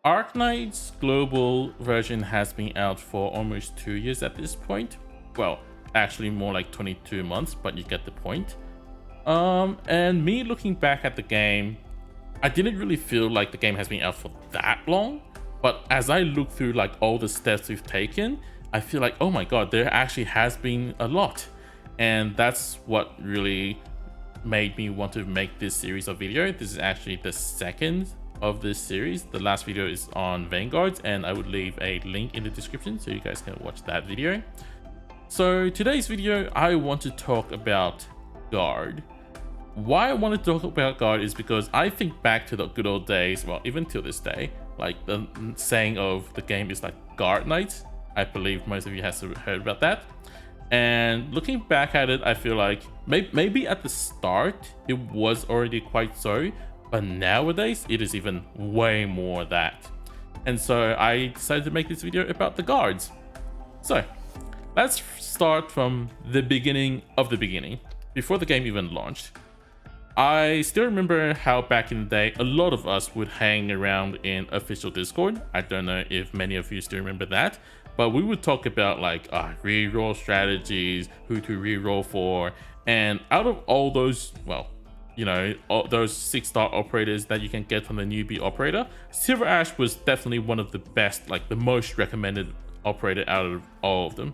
Arknights global version has been out for almost 2 years at this point. Well, actually more like 22 months, but you get the point. And me looking back at the game, I didn't really feel like the game has been out for that long. But as I look through like all the steps we've taken, I feel like, oh my god, there actually has been a lot. And that's what really made me want to make this series of video. This is actually the second of this series. The last video is on Vanguards, and I would leave a link in the description so you guys can watch that video. So today's video, I want to talk about Guard. Why I want to talk about Guard is because I think back to the good old days, well, even till this day, like the saying of the game is like guardnights. I believe most of you have heard about that. And looking back at it, I feel like maybe at the start it was already quite so, but nowadays it is even way more that. And so I decided to make this video about the guards. So let's start from the beginning of the beginning, before the game even launched. I still remember how back in the day, a lot of us would hang around in official Discord. I don't know if many of you still remember that, but we would talk about like reroll strategies, who to reroll for, and out of all those, well, you know, all those 6-star operators that you can get from the newbie operator, Silver Ash was definitely one of the best, like the most recommended operator out of all of them.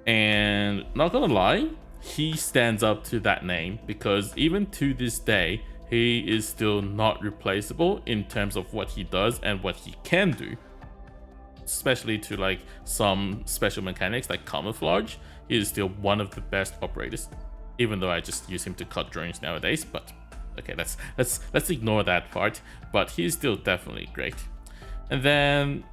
And not gonna lie, he stands up to that name because even to this day, he is still not replaceable in terms of what he does and what he can do. Especially to like some special mechanics like camouflage, he is still one of the best operators. Even though I just use him to cut drones nowadays, but okay, let's ignore that part. But he's still definitely great. And then,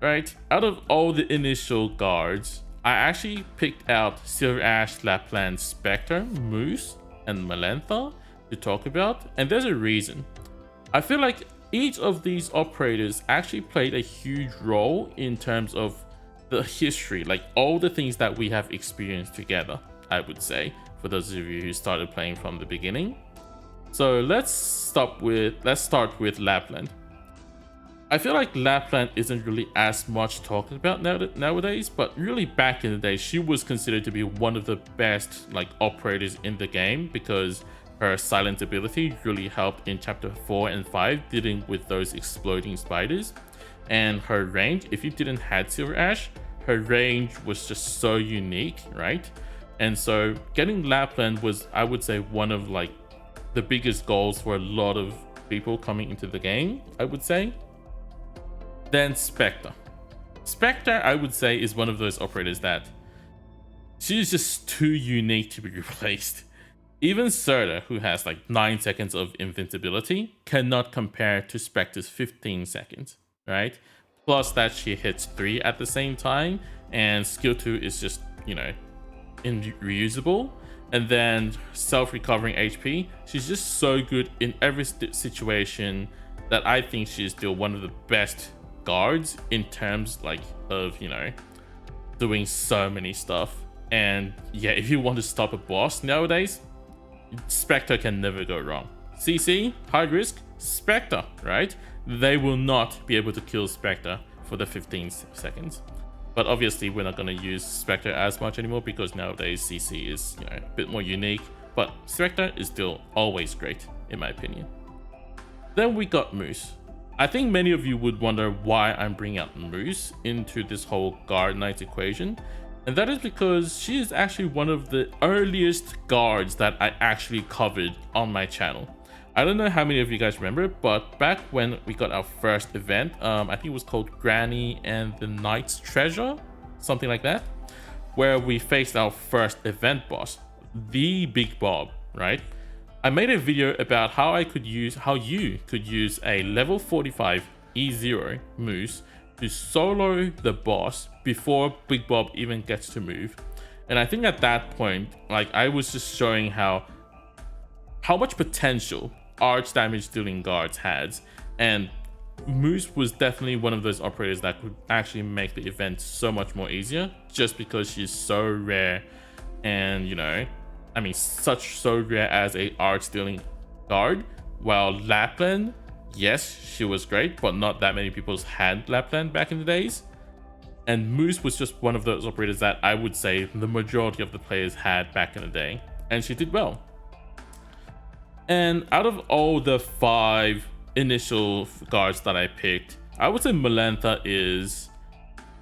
right, out of all the initial guards, I actually picked out Silver Ash, Lapland, Spectre, Moose, and Melantha to talk about, and there's a reason. I feel like each of these operators actually played a huge role in terms of the history, like all the things that we have experienced together, I would say, for those of you who started playing from the beginning. So let's start with Lapland. I feel like Lapland isn't really as much talked about nowadays, but really back in the day, she was considered to be one of the best like operators in the game because her silent ability really helped in chapter 4 and 5 dealing with those exploding spiders. And her range, if you didn't have Silver Ash, her range was just so unique, right? And so getting Lapland was, I would say, one of like the biggest goals for a lot of people coming into the game, I would say. Then Spectre. Spectre, I would say, is one of those operators that she's just too unique to be replaced. Even Serta, who has like 9 seconds of invincibility, cannot compare to Spectre's 15 seconds, right? Plus that she hits 3 at the same time, and skill 2 is just, you know, reusable. And then self-recovering HP, she's just so good in every situation that I think she's still one of the best guards in terms like of, you know, doing so many stuff. And yeah, if you want to stop a boss nowadays, Spectre can never go wrong. CC, high risk, Spectre, right? They will not be able to kill Spectre for the 15 seconds. But obviously we're not going to use Spectre as much anymore because nowadays CC is, you know, a bit more unique, but Spectre is still always great in my opinion. Then we got Moose. I think many of you would wonder why I'm bringing up Moose into this whole Guard Knights equation. And that is because she is actually one of the earliest guards that I actually covered on my channel. I don't know how many of you guys remember, but back when we got our first event, I think it was called Granny and the Knight's Treasure, something like that, where we faced our first event boss, the Big Bob, right? I made a video about how you could use a level 45 E0 Moose to solo the boss before Big Bob even gets to move. And I think at that point, like, I was just showing how much potential arch damage dealing guards has, and Moose was definitely one of those operators that could actually make the event so much more easier just because she's so rare. And, you know, I mean, so rare as a arch dealing guard, while Lapland, yes, she was great, but not that many people had Lapland back in the days. And Moose was just one of those operators that I would say the majority of the players had back in the day, and she did well. And out of all the 5 initial guards that I picked, I would say Melantha is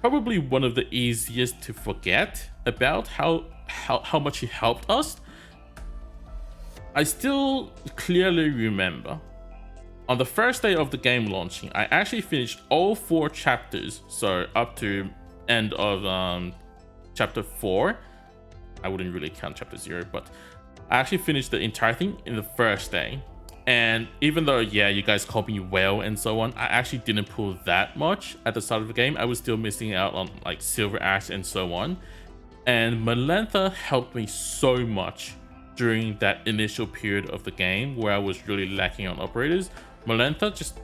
probably one of the easiest to forget about how much he helped us. I still clearly remember on the first day of the game launching, I actually finished all 4 chapters, so up to end of chapter 4. I wouldn't really count chapter 0, but I actually finished the entire thing in the first day. And even though, yeah, you guys called me well and so on, I actually didn't pull that much at the start of the game. I was still missing out on like Silver Axe and so on. And Melantha helped me so much during that initial period of the game where I was really lacking on operators. Melantha just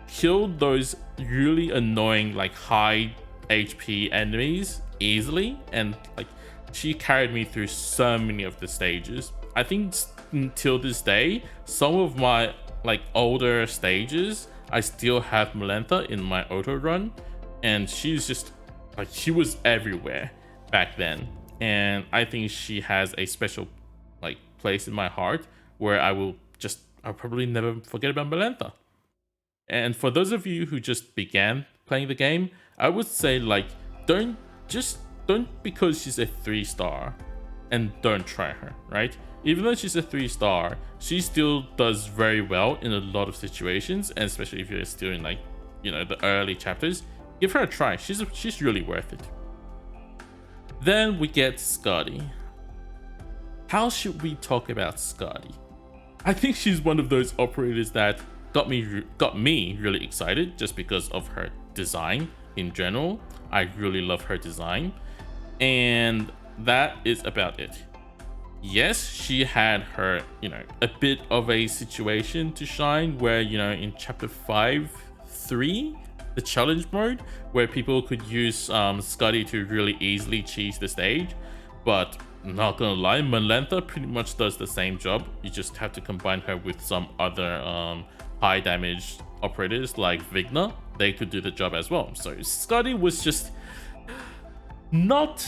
killed those really annoying like high HP enemies easily, and like she carried me through so many of the stages. I think until this day, some of my like older stages, I still have Melantha in my auto run, and she's just like, she was everywhere back then. And I think she has a special like place in my heart where I'll probably never forget about Melantha. And for those of you who just began playing the game, I would say like don't because she's a 3-star and don't try her, right? Even though she's a 3-star, she still does very well in a lot of situations, and especially if you're still in like, you know, the early chapters, give her a try. She's really worth it. Then we get Scotty. How should we talk about Scotty? I think she's one of those operators that got me really excited just because of her design in general. I really love her design, and that is about it. Yes, she had her, you know, a bit of a situation to shine where, you know, in chapter 5-3, the challenge mode, where people could use Scotty to really easily cheese the stage. But not gonna lie, Melantha pretty much does the same job. You just have to combine her with some other high damage operators like Vigna. They could do the job as well. So Scotty was just not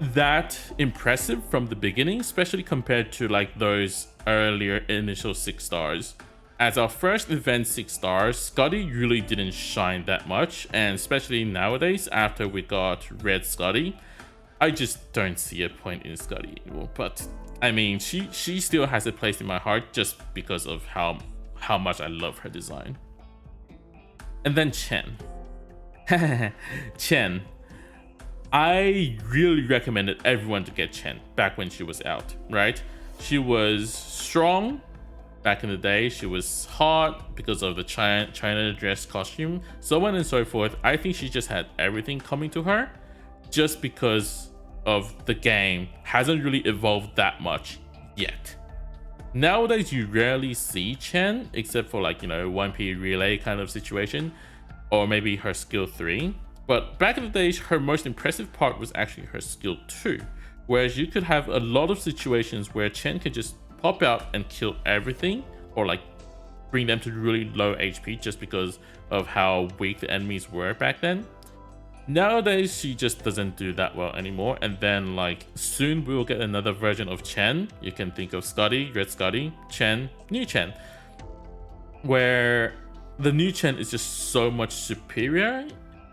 that impressive from the beginning, especially compared to like those earlier initial 6 stars. As our first event 6 stars, Scotty really didn't shine that much, and especially nowadays after we got Red Scotty, I just don't see a point in Scotty anymore. But I mean, she still has a place in my heart just because of how much I love her design. And then Chen. Chen. I really recommended everyone to get Chen back when she was out, right? She was strong back in the day. She was hot because of the China dress costume, so on and so forth. I think she just had everything coming to her just because of the game hasn't really evolved that much yet. Nowadays, you rarely see Chen except for like, you know, 1P relay kind of situation, or maybe her skill 3. But back in the days, her most impressive part was actually her skill 2, whereas you could have a lot of situations where Chen could just pop out and kill everything, or like bring them to really low HP just because of how weak the enemies were back then. Nowadays, she just doesn't do that well anymore. And then like soon we will get another version of Chen. You can think of Scotty, Red Scotty, Chen, new Chen, where the new Chen is just so much superior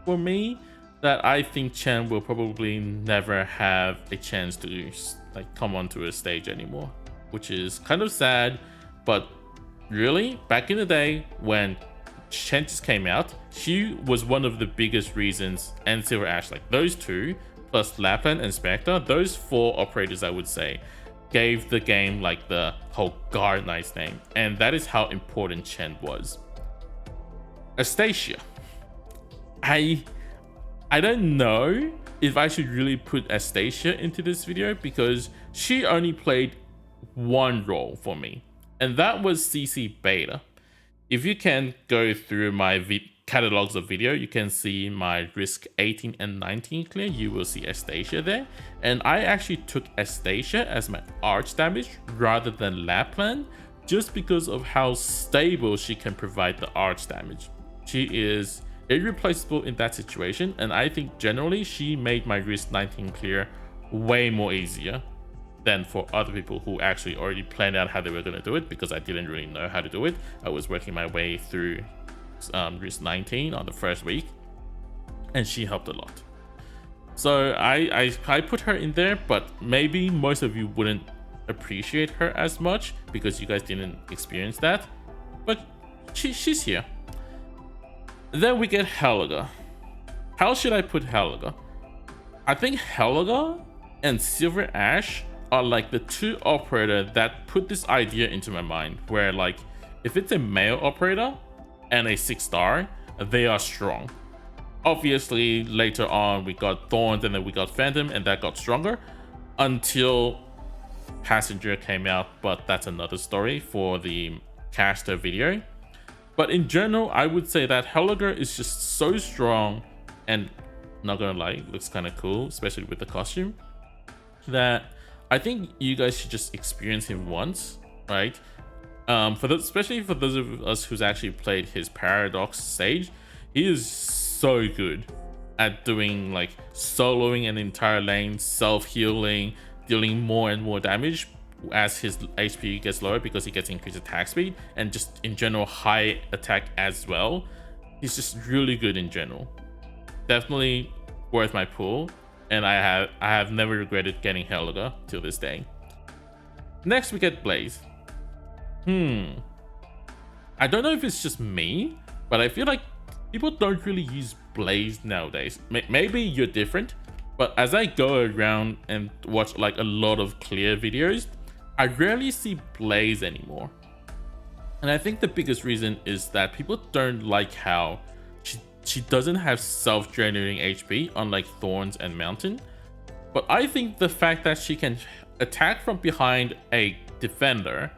for me that I think Chen will probably never have a chance to like come onto a stage anymore, which is kind of sad. But really, back in the day when Chen just came out, she was one of the biggest reasons, and Silver Ash, like those two plus Lapland and Spectre, those 4 operators I would say gave the game like the whole guardnights name, and that is how important Chen was. Astacia. I don't know if I should really put Astacia into this video because she only played one role for me, and that was CC Beta. If you can go through my catalogs of video, you can see my risk 18 and 19 clear. You will see Astacia there, and I actually took Astacia as my arch damage rather than Lapland just because of how stable she can provide the arch damage. She is irreplaceable in that situation, and I think generally she made my Risk 19 clear way more easier than for other people who actually already planned out how they were going to do it, because I didn't really know how to do it. I was working my way through Risk 19 on the first week, and she helped a lot. So I put her in there, but maybe most of you wouldn't appreciate her as much because you guys didn't experience that, but she's here. Then we get Helga. How should I put Helga? I think Helga and Silver Ash are like the two operators that put this idea into my mind, where like if it's a male operator and a 6-star, they are strong. Obviously later on we got Thorns and then we got Phantom, and that got stronger until Passenger came out, but that's another story for the caster video. But in general, I would say that Helga is just so strong, and not gonna lie, looks kind of cool, especially with the costume, that I think you guys should just experience him once, right? Especially for those of us who's actually played his Paradox stage, he is so good at doing like soloing an entire lane, self-healing, dealing more and more damage as his HP gets lower because he gets increased attack speed, and just in general high attack as well. He's just really good in general. Definitely worth my pull, and I have never regretted getting Helga till this day. Next we get Blaze. I don't know if it's just me, but I feel like people don't really use Blaze nowadays. Maybe you're different, but as I go around and watch like a lot of clear videos, I rarely see Blaze anymore. And I think the biggest reason is that people don't like how she doesn't have self-generating HP unlike Thorns and Mountain. But I think the fact that she can attack from behind a defender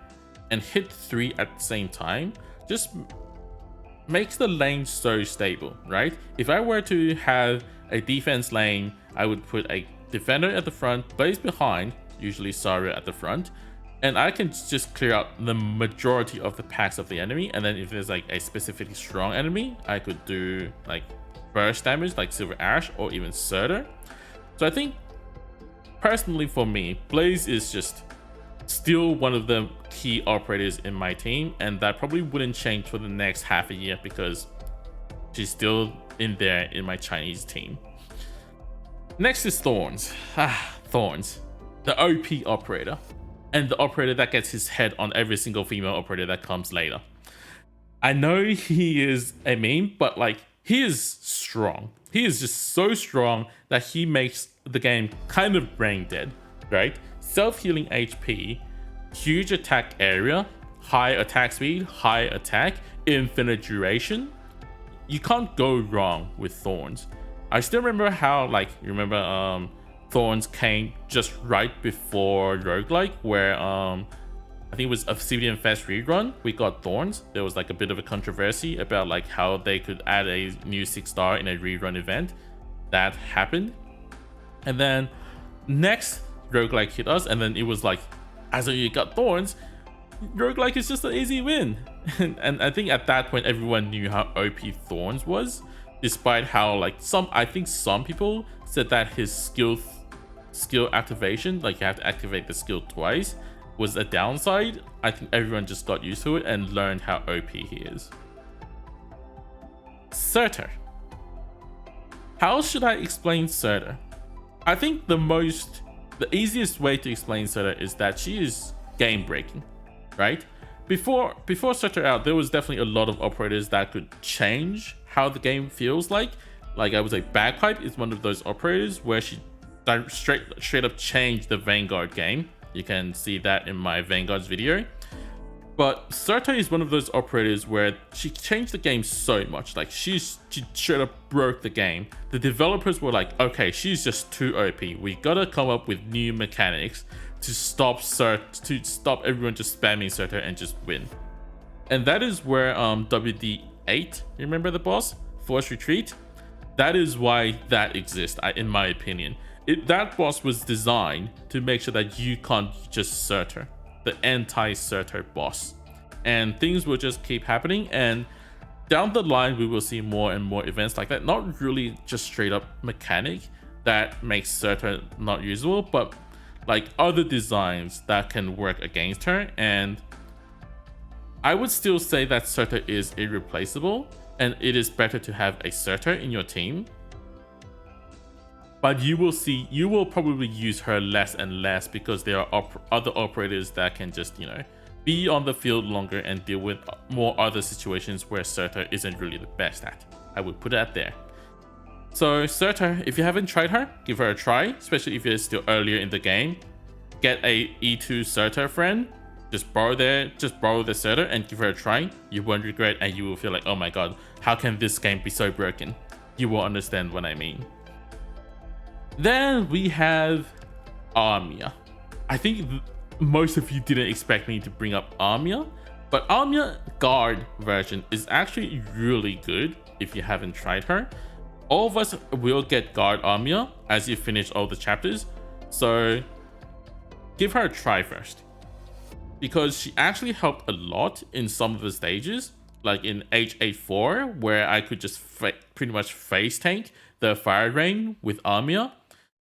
and hit 3 at the same time just makes the lane so stable, right? If I were to have a defense lane, I would put a defender at the front, Blaze behind, usually Saria at the front, and I can just clear out the majority of the packs of the enemy. And then if there's like a specifically strong enemy, I could do like burst damage like Silver Ash or even Surtur. So I think personally for me, Blaze is just still one of the key operators in my team, and that probably wouldn't change for the next half a year because she's still in there in my Chinese team. Next is Thorns. Thorns, the OP operator, and the operator that gets his head on every single female operator that comes later. I know he is a meme, but like he is strong. He is just so strong that he makes the game kind of brain dead, right? Self-healing HP, huge attack area, high attack speed, high attack, infinite duration. You can't go wrong with Thorns. I still remember how, like, you remember Thorns came just right before Roguelike, where I think it was Obsidian Fest rerun, we got Thorns. There was like a bit of a controversy about like how they could add a new 6-star in a rerun event. That happened. And then next Roguelike hit us, and then it was like, as you got Thorns, Roguelike is just an easy win. And I think at that point everyone knew how OP Thorns was, despite how like I think some people said that his skill activation, like you have to activate the skill twice, was a downside. I think everyone just got used to it and learned how OP he is. Surtur. How should I explain Surtur? I think the easiest way to explain Surtur is that she is game breaking, right? Before Surtur out, there was definitely a lot of operators that could change how the game feels like. Like I would say Bagpipe is one of those operators where she straight up changed the Vanguard game. You can see that in my Vanguard's video. But Surtur is one of those operators where she changed the game so much. Like she straight up broke the game. The developers were like, okay, she's just too OP. We gotta come up with new mechanics to stop everyone just spamming Surtur and just win. And that is where WD8, remember the boss? Force Retreat? That is why that exists, in my opinion. That boss was designed to make sure that you can't just Surtur. The anti-Surtur boss. and things will just keep happening, and down the line we will see more and more events like that. Not really just straight up mechanic that makes Surtur not usable, but like other designs that can work against her. And I would still say that Surtur is irreplaceable, and it is better to have a Surtur in your team. But you will probably use her less and less because there are other operators that can just, you know, be on the field longer and deal with more other situations where Surtur isn't really the best at. I would put that there. So Surtur, if you haven't tried her, give her a try, especially if you're still earlier in the game. Get a E2 Surtur friend, just borrow the Surtur and give her a try. You won't regret, and you will feel like, oh my god, how can this game be so broken? You will understand what I mean. Then we have Armia. I think most of you didn't expect me to bring up Armia, but Armia Guard version is actually really good if you haven't tried her. All of us will get Guard Armia as you finish all the chapters, so give her a try first, because she actually helped a lot in some of the stages, like in H84, where I could just pretty much face tank the fire rain with Armia.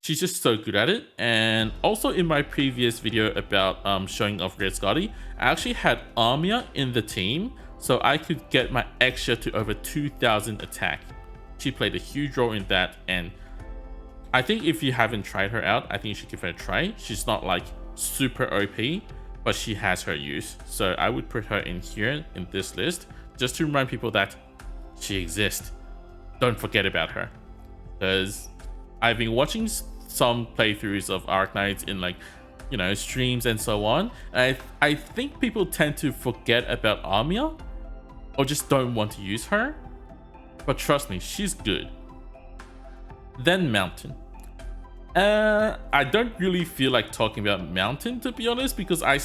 She's just so good at it. And also in my previous video about showing off Red Scotty, I actually had Armia in the team, so I could get my extra to over 2000 attack. She played a huge role in that, and I think if you haven't tried her out, I think you should give her a try. She's not like super OP, but she has her use. So I would put her in here in this list just to remind people that she exists. Don't forget about her, because I've been watching some playthroughs of Arknights in, like, you know, streams and so on. And I think people tend to forget about Armia or just don't want to use her. But trust me, she's good. Then Mountain. I don't really feel like talking about Mountain, to be honest, because I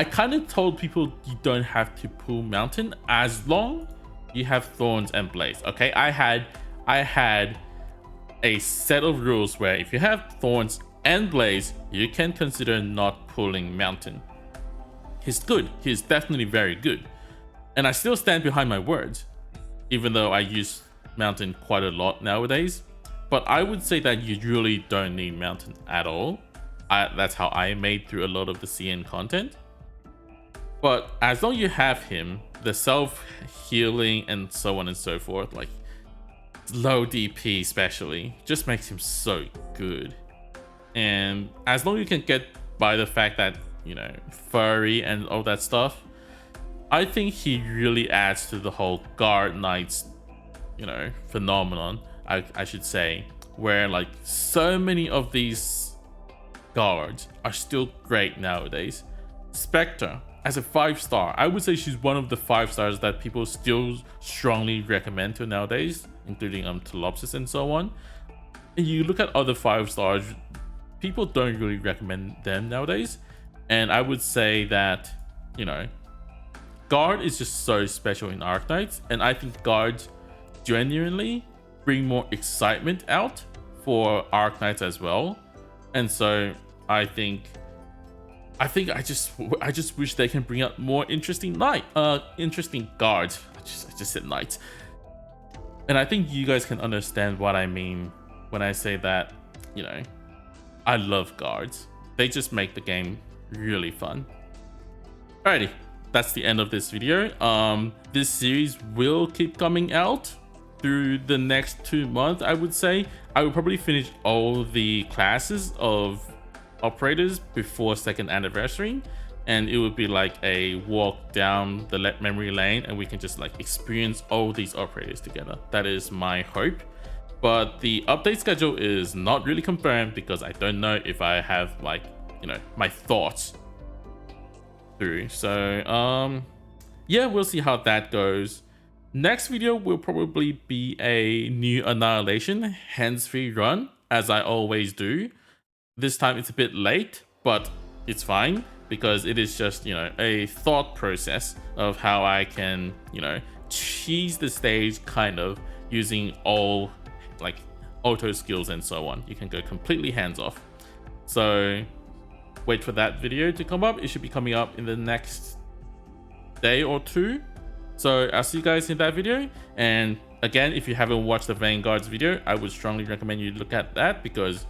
kind of told people you don't have to pull Mountain as long you have Thorns and Blaze. Okay, I had a set of rules where if you have Thorns and Blaze, you can consider not pulling Mountain. He's good. He's definitely very good. And I still stand behind my words, even though I use Mountain quite a lot nowadays. But I would say that you really don't need Mountain at all. That's how I made through a lot of the CN content. But as long as you have him, the self-healing and so on and so forth, like low DP especially, just makes him so good. And as long as you can get by the fact that, you know, furry and all that stuff, I think he really adds to the whole guard knights, you know, phenomenon, I should say, where like so many of these guards are still great nowadays. Spectre, as a 5-star, I would say she's one of the 5 stars that people still strongly recommend to nowadays, including Telopsis and so on. And you look at other 5 stars, people don't really recommend them nowadays. And I would say that, you know, Guard is just so special in Arknights, and I think Guards genuinely bring more excitement out for Arknights as well. And so I just wish they can bring out more interesting guards. I just said knights. And I think you guys can understand what I mean when I say that, you know, I love guards. They just make the game really fun. Alrighty, that's the end of this video. This series will keep coming out through the next 2 months, I would say. I will probably finish all the classes of operators before 2nd anniversary, and it would be like a walk down the memory lane, and we can just like experience all these operators together. That is my hope. But the update schedule is not really confirmed because I don't know if I have, like, you know, my thoughts through. So yeah, we'll see how that goes. Next video will probably be a new Annihilation hands-free run, as I always do. This time it's a bit late, but it's fine because it is just, you know, a thought process of how I can, you know, cheese the stage kind of using all like auto skills and so on. You can go completely hands off. So wait for that video to come up. It should be coming up in the next day or two. So I'll see you guys in that video. And again, if you haven't watched the Vanguard's video, I would strongly recommend you look at that, because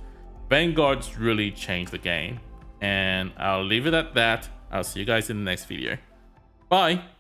Vanguard's really changed the game. And I'll leave it at that. I'll see you guys in the next video. Bye.